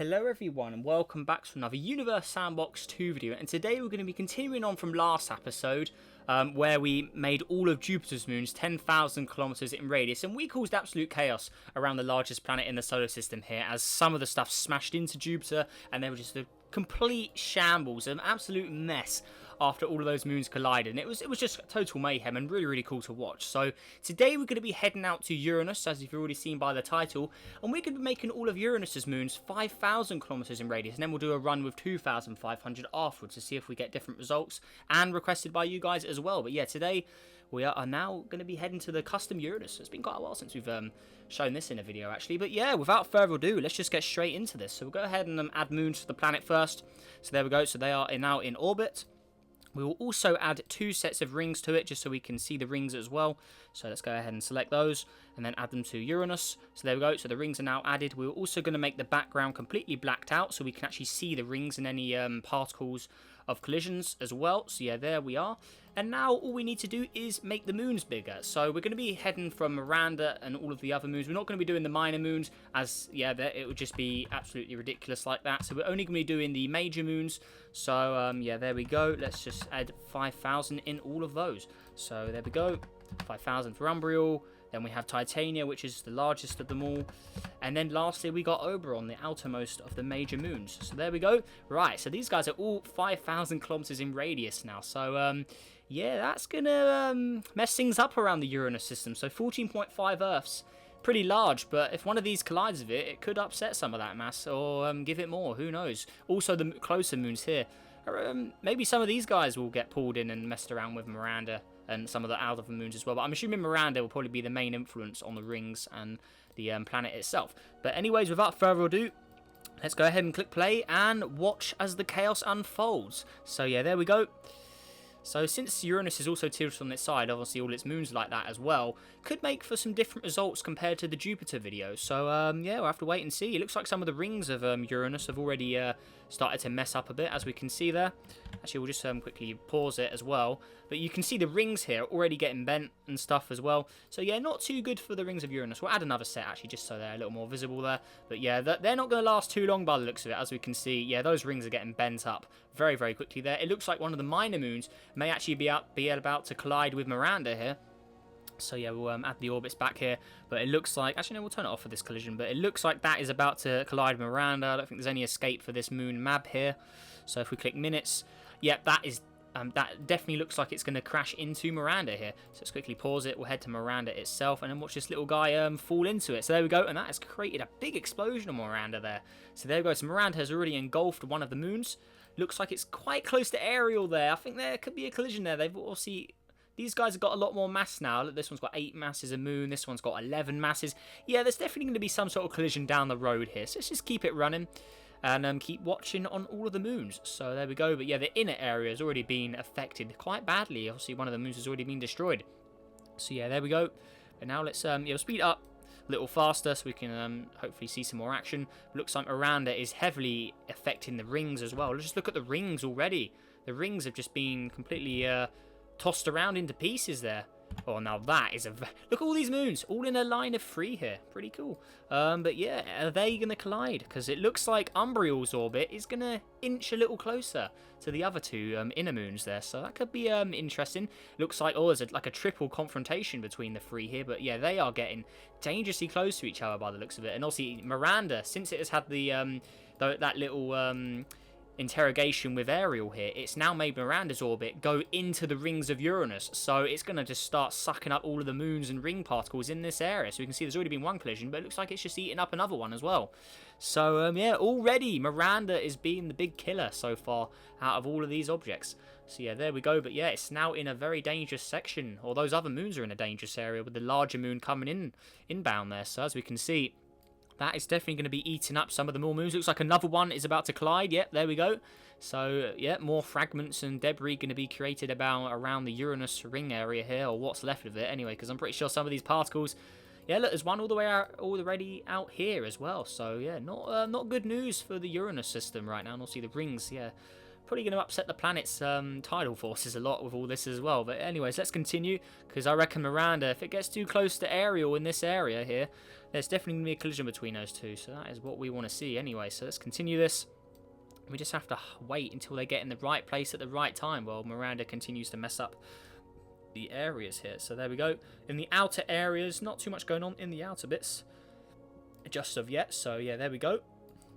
Hello everyone and welcome back to another Universe Sandbox 2 video, and today we're going to be continuing on from last episode where we made all of Jupiter's moons 10,000 kilometers in radius, and we caused absolute chaos around the largest planet in the solar system here as some of the stuff smashed into Jupiter and they were just a complete shambles, an absolute mess after all of those moons collided, and it was just total mayhem and really cool to watch. So today we're going to be heading out to Uranus, as you've already seen by the title, and we're going to be making all of Uranus's moons 5,000 kilometers in radius, and then we'll do a run with 2,500 afterwards to see if we get different results, and requested by you guys as well. But yeah, today we are now going to be heading to the custom Uranus. It's been quite a while since we've shown this in a video actually, but yeah, without further ado, let's just get straight into this. So we'll go ahead and add moons to the planet first. So there we go, so they are now in orbit. We will also add 2 sets of rings to it, just so we can see the rings as well. So let's go ahead and select those, and then add them to Uranus. So there we go, so the rings are now added. We're also going to make the background completely blacked out, so we can actually see the rings and any particles of collisions as well. So yeah, there we are. And now all we need to do is make the moons bigger. So we're going to be heading from Miranda and all of the other moons. We're not going to be doing the minor moons, as yeah, it would just be absolutely ridiculous like that. So we're only going to be doing the major moons. So yeah, there we go. Let's just add 5,000 in all of those. So there we go, 5,000 for Umbriel. Then we have Titania, which is the largest of them all. And then lastly, we got Oberon, the outermost of the major moons. So there we go. Right, so these guys are all 5,000 kilometers in radius now. So yeah, that's going to mess things up around the Uranus system. So 14.5 Earths, pretty large, but if one of these collides with it, it could upset some of that mass or give it more. Who knows? Also, the closer moons here. Maybe some of these guys will get pulled in and messed around with Miranda and some of the outer moons as well. But I'm assuming Miranda will probably be the main influence on the rings and the planet itself. But anyways, without further ado, let's go ahead and click play and watch as the chaos unfolds. So yeah, there we go. So since Uranus is also tilted on its side, obviously all its moons like that as well, could make for some different results compared to the Jupiter video. So yeah, we'll have to wait and see. It looks like some of the rings of Uranus have already started to mess up a bit, as we can see there. Actually, we'll just quickly pause it as well. But you can see the rings here already getting bent and stuff as well. So yeah, not too good for the rings of Uranus. We'll add another set actually, just so they're a little more visible there. But yeah, they're not going to last too long by the looks of it. As we can see, yeah, those rings are getting bent up very quickly there. It looks like one of the minor moons may actually be about to collide with Miranda here. So yeah, we'll add the orbits back here, but it looks like, actually no, we'll turn it off for this collision, but it looks like that is about to collide with Miranda. I don't think there's any escape for this moon map here. So if we click minutes, yep, that is that definitely looks like it's going to crash into Miranda here. So let's quickly pause it. We'll head to Miranda itself and then watch this little guy fall into it. So there we go, and that has created a big explosion on Miranda there. So there we go. So Miranda has already engulfed one of the moons. Looks like it's quite close to Ariel there. I think there could be a collision there. They've obviously, these guys have got a lot more mass now. Look, this one's got 8 masses of moon. This one's got 11 masses. Yeah, there's definitely going to be some sort of collision down the road here. So let's just keep it running and keep watching on all of the moons. So there we go. But yeah, the inner area has already been affected quite badly. Obviously, one of the moons has already been destroyed. So yeah, there we go. But now let's speed up a little faster so we can hopefully see some more action. Looks like Miranda is heavily affecting the rings as well. Let's just look at the rings already. The rings have just been completely tossed around into pieces there. Oh, now that is look at all these moons, all in a line of 3 here. Pretty cool. But yeah, are they going to collide? Because it looks like Umbriel's orbit is going to inch a little closer to the other 2 inner moons there. So that could be interesting. Looks like, oh, there's like a triple confrontation between the 3 here. But yeah, they are getting dangerously close to each other by the looks of it. And also Miranda, since it has had the that little interrogation with Ariel here, it's now made Miranda's orbit go into the rings of Uranus, so it's going to just start sucking up all of the moons and ring particles in this area. So we can see there's already been one collision, but it looks like it's just eating up another one as well. So yeah, already Miranda is being the big killer so far out of all of these objects. So yeah, there we go. But yeah, it's now in a very dangerous section, or those other moons are in a dangerous area with the larger moon coming inbound there. So as we can see, that is definitely going to be eating up some of the more moons. Looks like another one is about to collide. Yep, there we go. So, yeah, more fragments and debris going to be created around the Uranus ring area here, or what's left of it anyway, because I'm pretty sure some of these particles... Yeah, look, there's one all the way out, already out here as well. So, yeah, not good news for the Uranus system right now. And also the rings, yeah, probably going to upset the planet's tidal forces a lot with all this as well. But anyways, let's continue, because I reckon Miranda, if it gets too close to Ariel in this area here, there's definitely going to be a collision between those two. So that is what we want to see anyway. So let's continue this. We just have to wait until they get in the right place at the right time while Miranda continues to mess up the areas here. So there we go. In the outer areas, not too much going on in the outer bits just of yet. So yeah, there we go.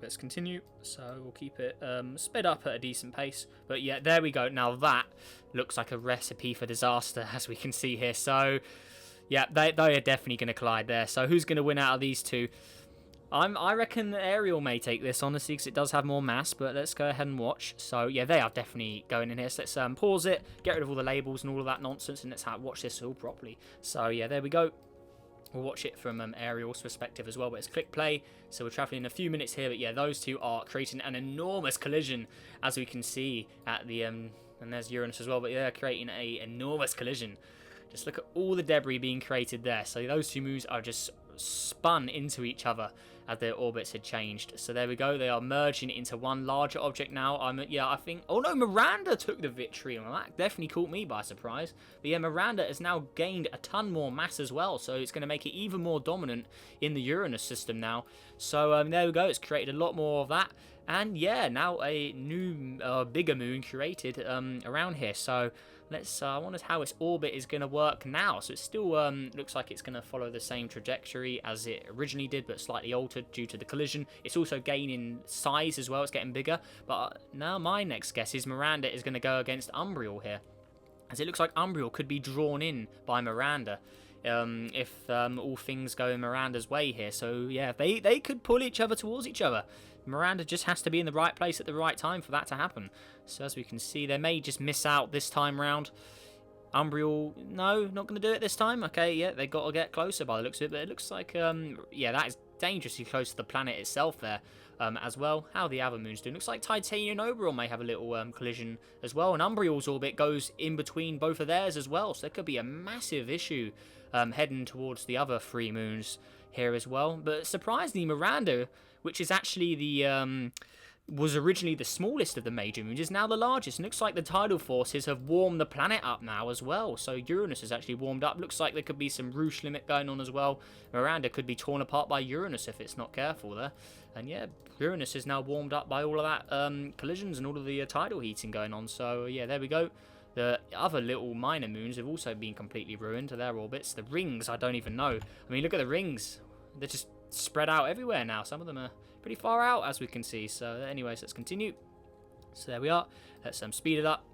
Let's continue. So we'll keep it sped up at a decent pace. But yeah, there we go. Now that looks like a recipe for disaster, as we can see here. So yeah, they are definitely going to collide there. So who's going to win out of these two? I reckon Ariel may take this, honestly, because it does have more mass, but let's go ahead and watch. So, yeah, they are definitely going in here. So let's pause it, get rid of all the labels and all of that nonsense, and let's watch this all properly. So, yeah, there we go. We'll watch it from Ariel's perspective as well, but let's click play. So we're traveling in a few minutes here, but yeah, those two are creating an enormous collision, as we can see at the, and there's Uranus as well, but yeah, creating an enormous collision. Just look at all the debris being created there. So those two moons are just spun into each other as their orbits had changed. So there we go, they are merging into one larger object now. I think, oh no, Miranda took the victory, and that definitely caught me by surprise. But yeah, Miranda has now gained a ton more mass as well, so it's going to make it even more dominant in the Uranus system now. So there we go, it's created a lot more of that. And yeah, now a new bigger moon created around here. So let's I wonder how its orbit is going to work now. So it still looks like it's going to follow the same trajectory as it originally did, but slightly altered due to the collision. It's also gaining size as well, it's getting bigger. But now my next guess is Miranda is going to go against Umbriel here, as it looks like Umbriel could be drawn in by Miranda if all things go in Miranda's way here. So yeah, they could pull each other towards each other. Miranda just has to be in the right place at the right time for that to happen. So as we can see, they may just miss out this time round. Umbriel, no, not going to do it this time. Okay, yeah, they got to get closer by the looks of it. But it looks like, yeah, that is dangerously close to the planet itself there as well. How are the other moons doing? Looks like Titanian and Oberon may have a little collision as well. And Umbriel's orbit goes in between both of theirs as well. So there could be a massive issue heading towards the other three moons here as well. But surprisingly, Miranda, which is actually the was originally the smallest of the major moons, is now the largest. And looks like the tidal forces have warmed the planet up now as well. So Uranus has actually warmed up. Looks like there could be some Rouge limit going on as well. Miranda could be torn apart by Uranus if it's not careful there. And yeah, Uranus is now warmed up by all of that collisions and all of the tidal heating going on. So yeah, there we go. The other little minor moons have also been completely ruined to their orbits. The rings, I don't even know. I mean, look at the rings. They're just spread out everywhere now. Some of them are pretty far out, as we can see. So anyways, let's continue. So there we are. Let's speed it up.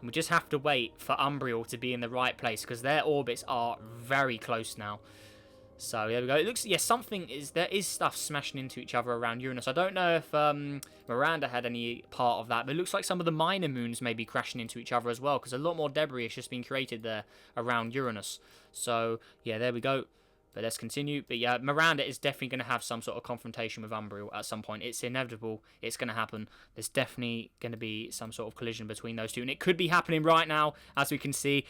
And we just have to wait for Umbriel to be in the right place, because their orbits are very close now. So there we go. It looks, yeah, there is stuff smashing into each other around Uranus. I don't know if Miranda had any part of that, but it looks like some of the minor moons may be crashing into each other as well, because a lot more debris has just been created there around Uranus. So yeah, there we go. But let's continue. But yeah, Miranda is definitely going to have some sort of confrontation with Umbriel at some point. It's inevitable. It's going to happen. There's definitely going to be some sort of collision between those two. And it could be happening right now, as we can see.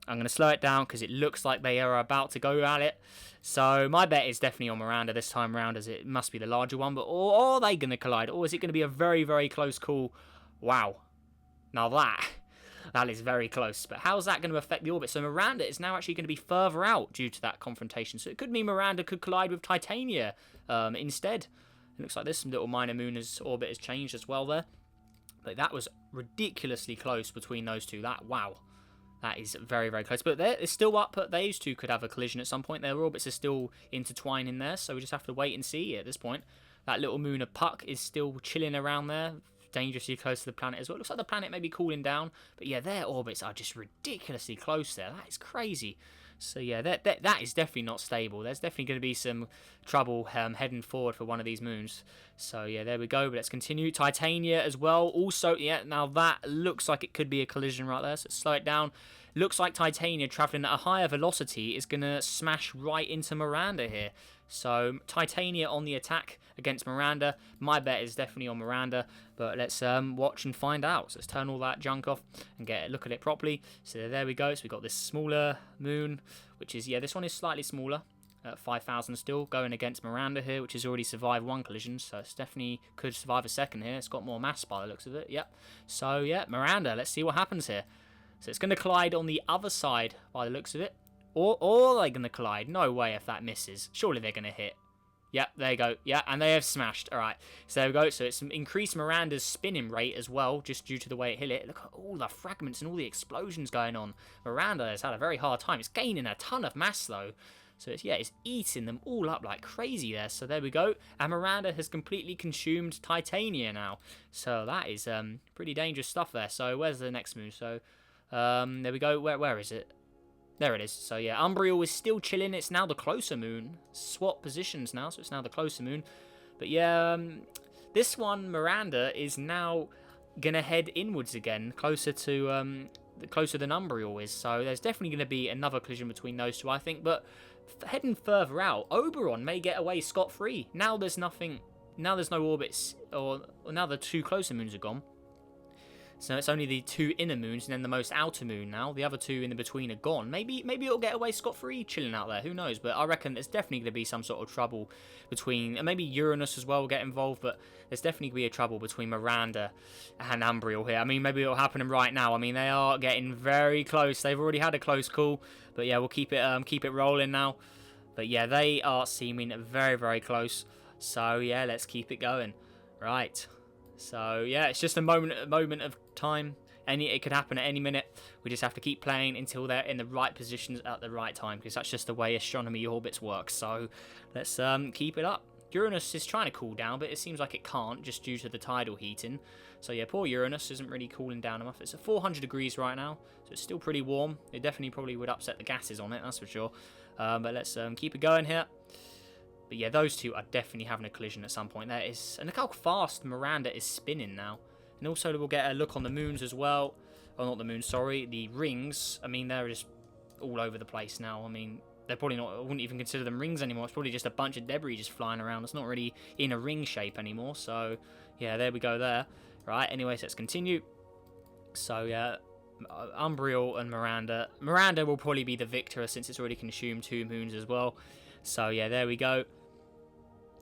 I'm going to slow it down because it looks like they are about to go at it. So my bet is definitely on Miranda this time round, as it must be the larger one. But or are they going to collide? Or is it going to be a very, very close call? Wow. Now that is very close. But how's that going to affect the orbit? So Miranda is now actually going to be further out due to that confrontation. So it could mean Miranda could collide with Titania instead. It looks like this little minor moon's orbit has changed as well there. But that was ridiculously close between those two. Wow. That is very, very close. But it's still up, but those two could have a collision at some point. Their orbits are still intertwining there, so we just have to wait and see at this point. That little moon of Puck is still chilling around there, dangerously close to the planet as well. It looks like the planet may be cooling down, but yeah, their orbits are just ridiculously close there. That is crazy. So yeah, that is definitely not stable. There's definitely going to be some trouble heading forward for one of these moons. So yeah, there we go. But let's continue. Titania as well. Also, yeah, now that looks like it could be a collision right there. So let's slow it down. Looks like Titania, traveling at a higher velocity, is going to smash right into Miranda here. So Titania on the attack against Miranda. My bet is definitely on Miranda, but let's watch and find out. So let's turn all that junk off and look at it properly. So there we go. So we've got this smaller moon, which is, yeah, this one is slightly smaller. at 5,000 still, going against Miranda here, which has already survived one collision, so it's definitely could survive a second here. It's got more mass by the looks of it. Yep. So yeah, Miranda, let's see what happens here. So it's going to collide on the other side by the looks of it. Or are they going to collide? No way if that misses. Surely they're going to hit. Yep, there you go. Yeah, and they have smashed. All right, so there we go. So it's increased Miranda's spinning rate as well, just due to the way it hit it. Look at all the fragments and all the explosions going on. Miranda has had a very hard time. It's gaining a ton of mass, though. So it's eating them all up like crazy there. So there we go. And Miranda has completely consumed Titania now. So that is pretty dangerous stuff there. So where's the next move? So there we go. Where is it? There it is. So yeah, Umbriel is still chilling. It's now the closer moon. Swap positions now, so it's now the closer moon. But yeah, this one, Miranda, is now gonna head inwards again, closer to closer than Umbriel is. So there's definitely gonna be another collision between those two, I think. But heading further out, Oberon may get away scot-free. Now there's nothing. Now there's no orbits, or now the two closer moons are gone. So it's only the two inner moons and then the most outer moon now. The other two in the between are gone. Maybe it'll get away scot-free chilling out there. Who knows? But I reckon there's definitely going to be some sort of trouble between... And maybe Uranus as well will get involved. But there's definitely going to be a trouble between Miranda and Umbriel here. I mean, maybe it'll happen right now. I mean, they are getting very close. They've already had a close call. But yeah, we'll keep it rolling now. But yeah, they are seeming very, very close. So yeah, let's keep it going. Right. So yeah, it's just a moment of time. It could happen at any minute. We just have to keep playing until they're in the right positions at the right time, because that's just the way astronomy orbits work. So let's keep it up. Uranus is trying to cool down, but it seems like it can't, just due to the tidal heating. So yeah, poor Uranus isn't really cooling down enough. It's at 400 degrees right now, so it's still pretty warm. It definitely probably would upset the gases on it, that's for sure. But let's keep it going here. But yeah, those two are definitely having a collision at some point. And look how fast Miranda is spinning now. And also we'll get a look on the moons as well. Oh, not the moons, sorry. The rings. I mean, they're just all over the place now. I mean, they're probably not... I wouldn't even consider them rings anymore. It's probably just a bunch of debris just flying around. It's not really in a ring shape anymore. So, yeah, there we go there. Right, anyways, let's continue. So, yeah, Umbriel and Miranda. Miranda will probably be the victor since it's already consumed two moons as well. So, yeah, there we go.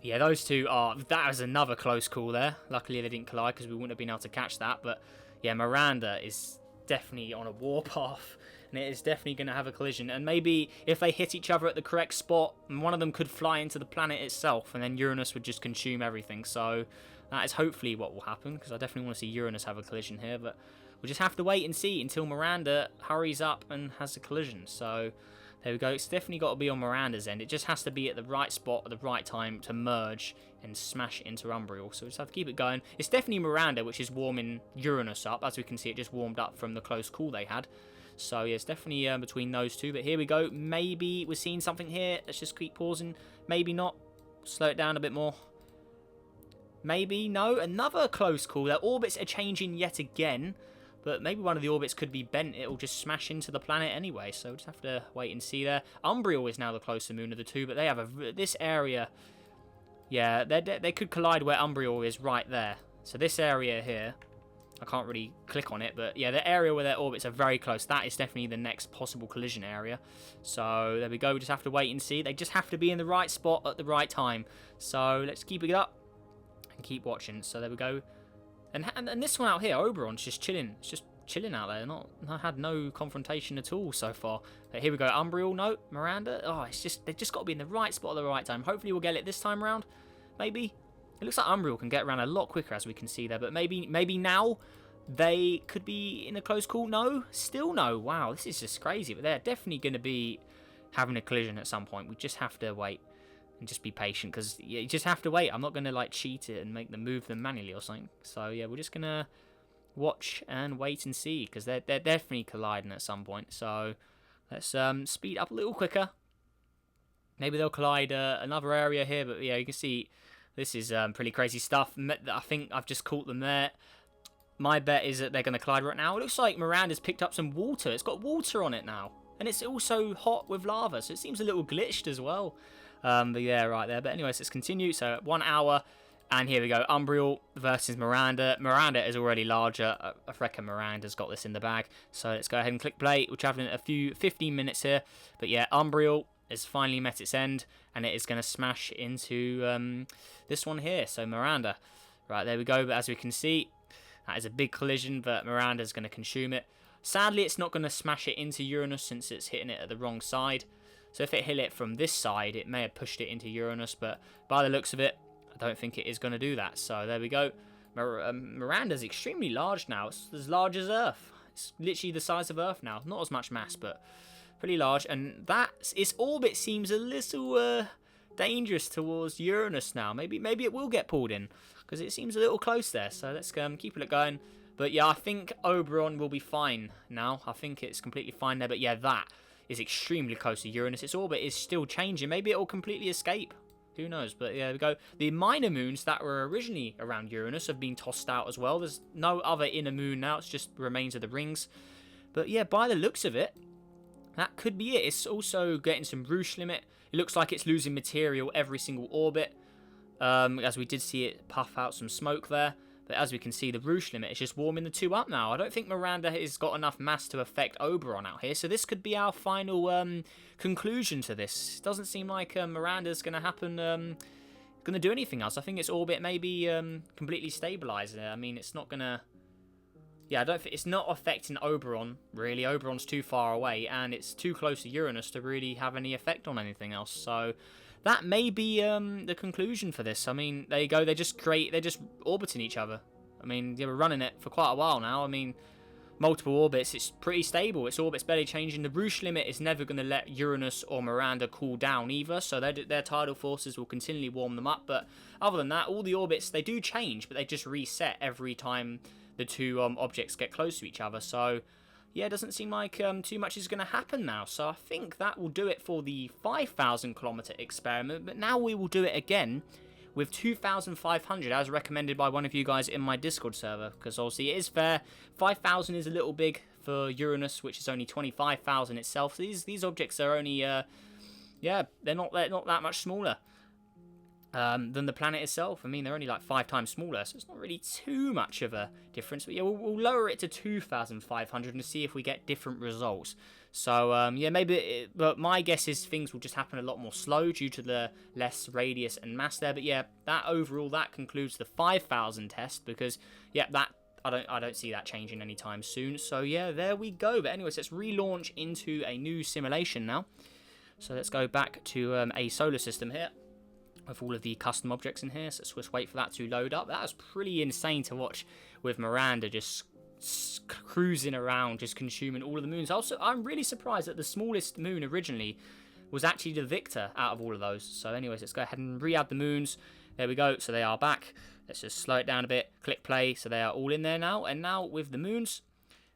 Yeah, those two are... That was another close call there. Luckily, they didn't collide because we wouldn't have been able to catch that. But, yeah, Miranda is definitely on a warpath. And it is definitely going to have a collision. And maybe if they hit each other at the correct spot, one of them could fly into the planet itself. And then Uranus would just consume everything. So, that is hopefully what will happen. Because I definitely want to see Uranus have a collision here. But we'll just have to wait and see until Miranda hurries up and has a collision. So... There we go. It's definitely got to be on Miranda's end. It just has to be at the right spot at the right time to merge and smash into Umbriel. So we just have to keep it going. It's definitely Miranda, which is warming Uranus up. As we can see, it just warmed up from the close call they had. So yeah, it's definitely between those two. But here we go. Maybe we're seeing something here. Let's just keep pausing. Maybe not. Slow it down a bit more. Maybe. No. Another close call. Their orbits are changing yet again. But maybe one of the orbits could be bent. It'll just smash into the planet anyway. So we'll just have to wait and see there. Umbriel is now the closer moon of the two. But they have this area. Yeah, they could collide where Umbriel is right there. So this area here. I can't really click on it. But yeah, the area where their orbits are very close. That is definitely the next possible collision area. So there we go. We just have to wait and see. They just have to be in the right spot at the right time. So let's keep it up. And keep watching. So there we go. And this one out here, Oberon's just chilling. It's just chilling out there. I had no confrontation at all so far. But here we go. Umbriel, no. Miranda. Oh, they've just got to be in the right spot at the right time. Hopefully we'll get it this time around. Maybe. It looks like Umbriel can get around a lot quicker, as we can see there. But maybe now they could be in a close call. No. Still no. Wow, this is just crazy. But they're definitely going to be having a collision at some point. We just have to wait. And just be patient, because you just have to wait. I'm not going to like cheat it and make them move them manually or something. So yeah, we're just going to watch and wait and see, because they're definitely colliding at some point. So let's speed up a little quicker. Maybe they'll collide another area here, but yeah, you can see this is pretty crazy stuff. I think I've just caught them there. My bet is that they're going to collide right now. It looks like Miranda's picked up some water. It's got water on it now. And it's also hot with lava, so it seems a little glitched as well. But yeah, right there. But anyways, let's continue. So 1 hour, and here we go. Umbriel versus Miranda. Miranda is already larger. I reckon Miranda's got this in the bag. So let's go ahead and click play. We're traveling a few 15 minutes here. But yeah, Umbriel has finally met its end, and it is going to smash into this one here. So Miranda. Right, there we go. But as we can see, that is a big collision, but Miranda's going to consume it. Sadly, it's not going to smash it into Uranus since it's hitting it at the wrong side. So if it hit it from this side, it may have pushed it into Uranus, but by the looks of it, I don't think it is going to do that. So there we go. Miranda's extremely large now. It's as large as Earth. It's literally the size of Earth now. Not as much mass, but pretty large. And its orbit seems a little dangerous towards Uranus now. Maybe it will get pulled in, because it seems a little close there. So let's keep it going. But yeah, I think Oberon will be fine now. I think it's completely fine there. But yeah, that is extremely close to Uranus. Its orbit is still changing. Maybe it will completely escape. Who knows? But yeah, there we go. The minor moons that were originally around Uranus have been tossed out as well. There's no other inner moon now. It's just remains of the rings. But yeah, by the looks of it, that could be it. It's also getting some Rouge limit. It looks like it's losing material every single orbit. As we did see it puff out some smoke there. But as we can see, the Rouge limit is just warming the two up now. I don't think Miranda has got enough mass to affect Oberon out here. So this could be our final conclusion to this. It doesn't seem like Miranda's going to happen, going to do anything else. I think its orbit may be completely stabilized. I mean, it's not going to... Yeah, I don't think it's not affecting Oberon, really. Oberon's too far away, and it's too close to Uranus to really have any effect on anything else. So that may be the conclusion for this. I mean, there you go. They're just orbiting each other. I mean, they were running it for quite a while now. I mean, multiple orbits. It's pretty stable. Its orbit's barely changing. The Rouge limit is never going to let Uranus or Miranda cool down either. So their tidal forces will continually warm them up. But other than that, all the orbits, they do change, but they just reset every time the two objects get close to each other. So yeah, it doesn't seem like too much is going to happen now. So I think that will do it for the 5,000 kilometer experiment. But now we will do it again with 2,500, as recommended by one of you guys in my Discord server. Because obviously it is fair. 5,000 is a little big for Uranus, which is only 25,000 itself. So these objects are only, yeah, they're not that much smaller than the planet itself. I mean, they're only like 5 times smaller, so it's not really too much of a difference. But yeah, we'll lower it to 2,500 and see if we get different results. So yeah, maybe, but my guess is things will just happen a lot more slow due to the less radius and mass there. But yeah, that overall, that concludes the 5,000 test, because yeah, that I don't see that changing anytime soon. So yeah, there we go. But anyways, let's relaunch into a new simulation now. So let's go back to a solar system here, with all of the custom objects in here. So let's just wait for that to load up. That was pretty insane to watch, with Miranda just cruising around, just consuming all of the moons. Also, I'm really surprised that the smallest moon originally was actually the victor out of all of those. So anyways, let's go ahead and re-add the moons. There we go. So they are back. Let's just slow it down a bit. Click play. So they are all in there now. And now with the moons,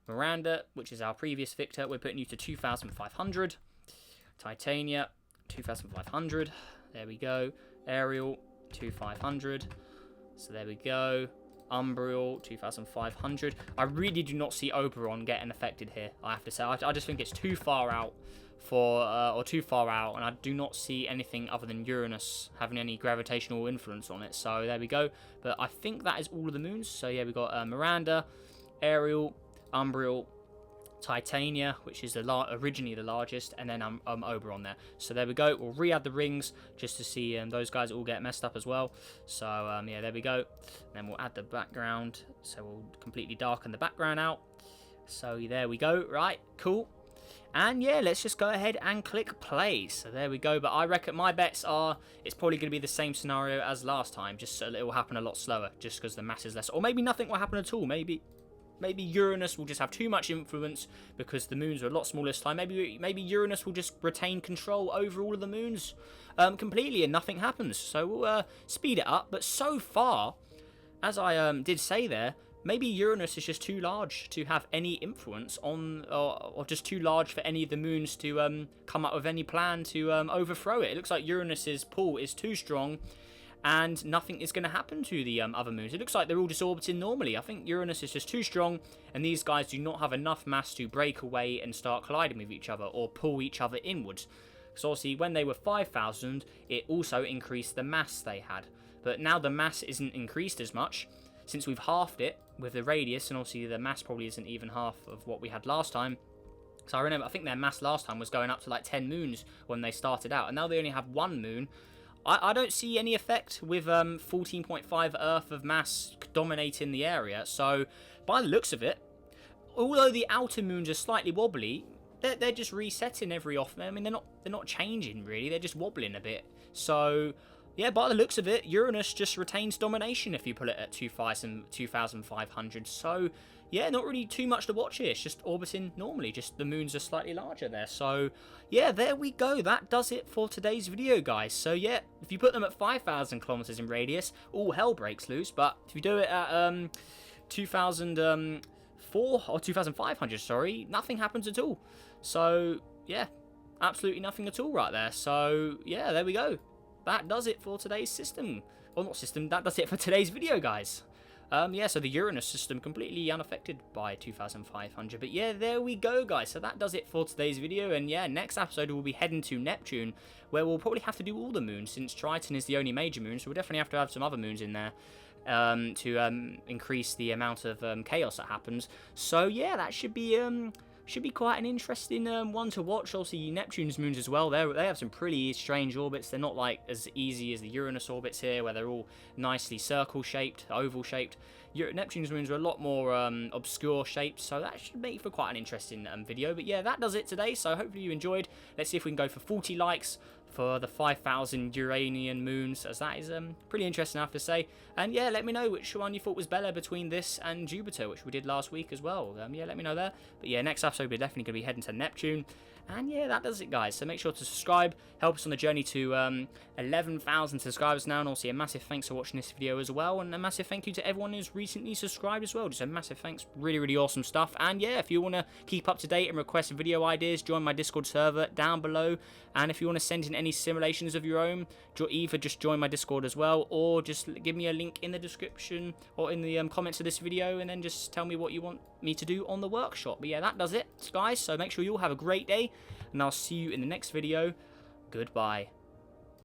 Miranda, which is our previous victor, we're putting you to 2,500. Titania, 2,500. There we go. Ariel, 2,500. So there we go. Umbriel, 2,500. I really do not see Oberon getting affected here, I have to say. I just think it's too far out and I do not see anything other than Uranus having any gravitational influence on it. So there we go. But I think that is all of the moons. So yeah, we got Miranda, Ariel, Umbriel, Titania, which is originally the largest, and then Oberon there. So there we go. We'll re-add the rings just to see those guys all get messed up as well. So yeah, there we go. Then we'll add the background. So we'll completely darken the background out. So there we go. Right, cool. And yeah, let's just go ahead and click play. So there we go. But I reckon my bets are it's probably going to be the same scenario as last time. Just so it will happen a lot slower, just because the mass is less. Or maybe nothing will happen at all. Maybe Uranus will just have too much influence because the moons are a lot smaller this time. Maybe Uranus will just retain control over all of the moons completely and nothing happens. So we'll speed it up. But so far, as I did say there, maybe Uranus is just too large to have any influence on, or just too large for any of the moons to come up with any plan to overthrow it. It looks like Uranus's pull is too strong, and nothing is going to happen to the other moons. It looks like they're all just orbiting normally. I think Uranus is just too strong, and these guys do not have enough mass to break away and start colliding with each other or pull each other inwards. So obviously, when they were 5,000, it also increased the mass they had. But now the mass isn't increased as much, since we've halved it with the radius, and obviously the mass probably isn't even half of what we had last time. Because I remember, I think their mass last time was going up to like 10 moons when they started out, and now they only have 1 moon. I don't see any effect with 14.5 Earth of mass dominating the area. So, by the looks of it, although the outer moons are slightly wobbly, they're just resetting every off. I mean, they're not changing really. They're just wobbling a bit. So, yeah, by the looks of it, Uranus just retains domination if you put it at 2,500. So, yeah, not really too much to watch here. It's just orbiting normally. Just the moons are slightly larger there. So, yeah, there we go. That does it for today's video, guys. So, yeah, if you put them at 5,000 kilometers in radius, all hell breaks loose. But if you do it at 2,004 or 2,500, sorry, nothing happens at all. So, yeah, absolutely nothing at all right there. So, yeah, there we go. That does it for today's system. Well, not system, that does it for today's video, guys. Yeah, so the Uranus system completely unaffected by 2,500. But yeah, there we go, guys. So that does it for today's video. And yeah, next episode we'll be heading to Neptune, where we'll probably have to do all the moons, since Triton is the only major moon. So we'll definitely have to have some other moons in there to increase the amount of chaos that happens. So yeah, that should be quite an interesting one to watch. Obviously, Neptune's moons as well. They have some pretty strange orbits. They're not like as easy as the Uranus orbits here, where they're all nicely circle-shaped, oval-shaped. Neptune's moons are a lot more obscure shaped, so that should make for quite an interesting video. But yeah, that does it today, so hopefully you enjoyed. Let's see if we can go for 40 likes for the 5,000 Uranian moons, as that is pretty interesting, I have to say. And yeah, let me know which one you thought was better between this and Jupiter, which we did last week as well. Yeah, let me know there. But yeah, next episode we're definitely going to be heading to Neptune. And yeah, that does it, guys. So make sure to subscribe. Help us on the journey to 11,000 subscribers now. And also a massive thanks for watching this video as well. And a massive thank you to everyone who's recently subscribed as well. Just a massive thanks. Really, really awesome stuff. And yeah, if you want to keep up to date and request video ideas, join my Discord server down below. And if you want to send in any simulations of your own, either just join my Discord as well, or just give me a link in the description or in the comments of this video, and then just tell me what you want me to do on the workshop. But yeah, that does it, guys. So make sure you all have a great day, and I'll see you in the next video. Goodbye.